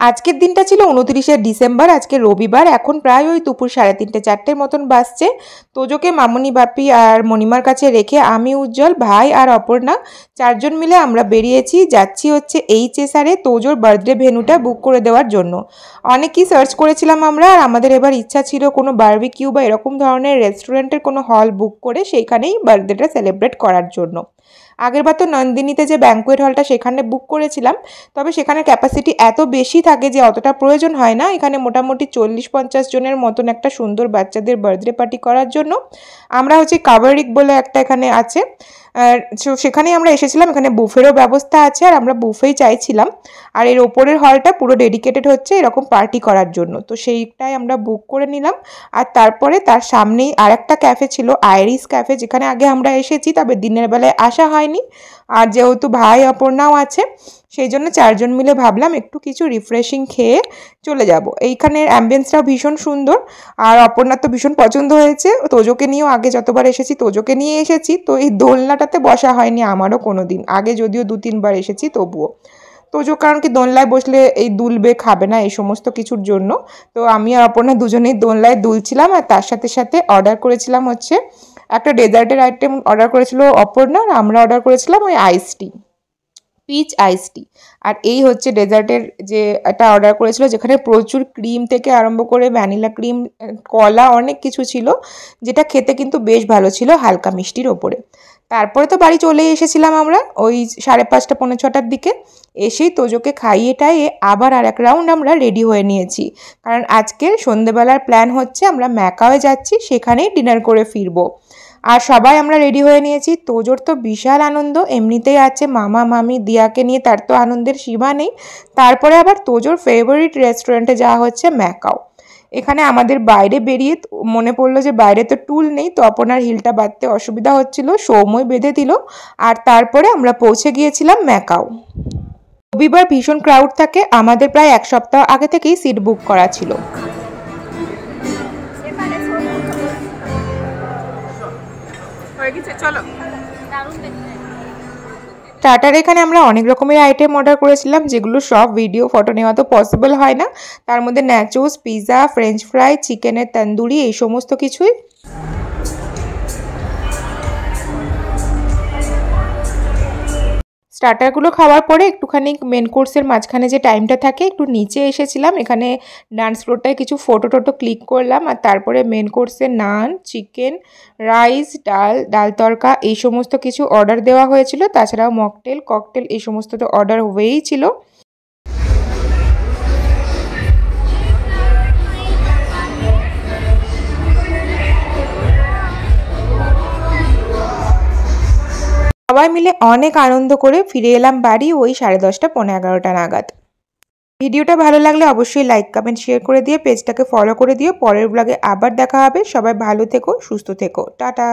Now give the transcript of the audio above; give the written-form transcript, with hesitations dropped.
আজকের দিনটা ছিল 29শে ডিসেম্বর। আজকে রবিবার। এখন প্রায় ওই দুপুর 3:30 4টের মতন বাজছে। তোজোকে মামুনি বাপি আর মণিমার কাছে রেখে আমি, উজ্জ্বল, ভাই আর অপর্ণা 4জন মিলে আমরা বেরিয়েছি। যাচ্ছি হচ্ছে এইচএসআরে তোজোর বার্থডে ভেন্যুটা বুক করে দেওয়ার জন্য। অনেকই সার্চ করেছিলাম আমরা, আর আমাদের এবার ইচ্ছা ছিল কোনো বারবিকিউ বা এরকম ধরনের রেস্টুরেন্টের কোনো হল বুক করে সেইখানেই বার্থডেটা সেলিব্রেট করার জন্য। আগেরবার তো নন্দিনীতে যে ব্যাঙ্কোয়েট হলটা সেখানে বুক করেছিলাম, তবে সেখানে ক্যাপাসিটি এত বেশি থাকে যে অতটা প্রয়োজন হয় না। এখানে মোটামুটি 40-50 জনের মতন একটা সুন্দর বাচ্চাদের বার্থডে পার্টি করার জন্য আমরা হচ্ছে কাভারিক বলে একটা এখানে আছে, সেখানেই আমরা এসেছিলাম। এখানে বুফেরও ব্যবস্থা আছে, আর আমরা বুফেই চাইছিলাম। আর এর ওপরের হলটা পুরো ডেডিকেটেড হচ্ছে এরকম পার্টি করার জন্য, তো সেইটাই আমরা বুক করে নিলাম। আর তারপরে তার সামনেই আর একটা ক্যাফে ছিল, আইরিস ক্যাফে, যেখানে আগে আমরা এসেছি, তবে দিনের বেলায় আসা হয়নি। আর যেহেতু ভাই অপর্ণাও আছে, সেই জন্য 4জন মিলে ভাবলাম একটু কিছু রিফ্রেশিং খেয়ে চলে যাব। এইখানের অ্যাম্বিয়েন্সটাও ভীষণ সুন্দর, আর অপর্ণার তো ভীষণ পছন্দ হয়েছে। তোজোকে নিয়েও আগে যতবার এসেছি তোজোকে নিয়ে এসেছি, তো এই দোলনাটাতে বসা হয়নি আমারও কোনো দিন আগে, যদিও 2-3বার এসেছি তবুও। তোজো কারণ কি দোলনায় বসলে এই দুলবে, খাবে না, এই সমস্ত কিছুর জন্য। তো আমি আর অপর্ণা দুজনেই দোলনায় দুলছিলাম। আর তার সাথে সাথে অর্ডার করেছিলাম হচ্ছে একটা ডেজার্টের আইটেম অর্ডার করেছিল অপর্ণা, আর আমরা অর্ডার করেছিলাম ওই আইস টি, পিচ আইস টি। আর এই হচ্ছে ডেজার্টের যে একটা অর্ডার করেছিল, যেখানে প্রচুর ক্রিম থেকে আরম্ভ করে ভ্যানিলা ক্রিম, কলা, অনেক কিছু ছিল, যেটা খেতে কিন্তু বেশ ভালো ছিল, হালকা মিষ্টির ওপরে। তারপরে তো বাড়ি চলে এসেছিলাম আমরা ওই 5:30 পৌনে 6টার দিকে। এসেই তোজোকে খাইয়ে টাইয়ে আবার আর এক রাউন্ড আমরা রেডি হয়ে নিয়েছি, কারণ আজকের সন্ধেবেলার প্ল্যান হচ্ছে আমরা ম্যাকাওয়ে যাচ্ছি, সেখানেই ডিনার করে ফিরবো। আর সবাই আমরা রেডি হয়ে নিয়েছি। তোজোর তো বিশাল আনন্দ, এমনিতেই আছে মামা মামি দিয়াকে নিয়ে, তার তো আনন্দের সীমা নেই। তারপরে আবার তোজোর ফেভারিট রেস্টুরেন্টে যাওয়া হচ্ছে ম্যাকাও। এখানে আমাদের বাইরে বেরিয়ে মনে পড়লো যে বাইরে তো টুল নেই, তো আপনার হিলটা বাঁধতে অসুবিধা হচ্ছিল, সৌম্যই বেঁধে দিল। আর তারপরে আমরা পৌঁছে গিয়েছিলাম ম্যাকাও। রবিবার ভীষণ ক্রাউড থাকে, আমাদের প্রায় 1 সপ্তাহ আগে থেকেই সিট বুক করা ছিল। স্টার্টার এখানে আমরা অনেক রকমের আইটেম অর্ডার করেছিলাম, যেগুলো সব ভিডিও ফটো নেওয়া তো পসিবল হয় না। তার মধ্যে ন্যাচোস, পিৎজা, ফ্রেঞ্চ ফ্রাই, চিকেনের তন্দুরি, এই সমস্ত কিছুই। স্টার্টারগুলো খাওয়ার পরে একটুখানি মেন কোর্সের মাঝখানে যে টাইমটা থাকে, একটু নিচে এসেছিলাম, এখানে ডান্স ফ্লোরটায় কিছু ফটো টোটো ক্লিক করলাম। আর তারপরে মেন কোর্সের নান, চিকেন, রাইস, ডাল তড়কা, এই সমস্ত কিছু অর্ডার দেওয়া হয়েছিল। তাছাড়াও মকটেল, ককটেল, এই সমস্ত তো অর্ডার হয়েই ছিল। সবাই মিলে অনেক আনন্দ করে ফিরে এলাম বাড়ি ওই 10:30 পৌনে 11টা নাগাদ। ভিডিওটা ভালো লাগলে অবশ্যই লাইক, কমেন্ট, শেয়ার করে দিয়ে পেজটাকে ফলো করে দিও। পরের ব্লগে আবার দেখা হবে। সবাই ভালো থেকো, সুস্থ থেকো, টাটা।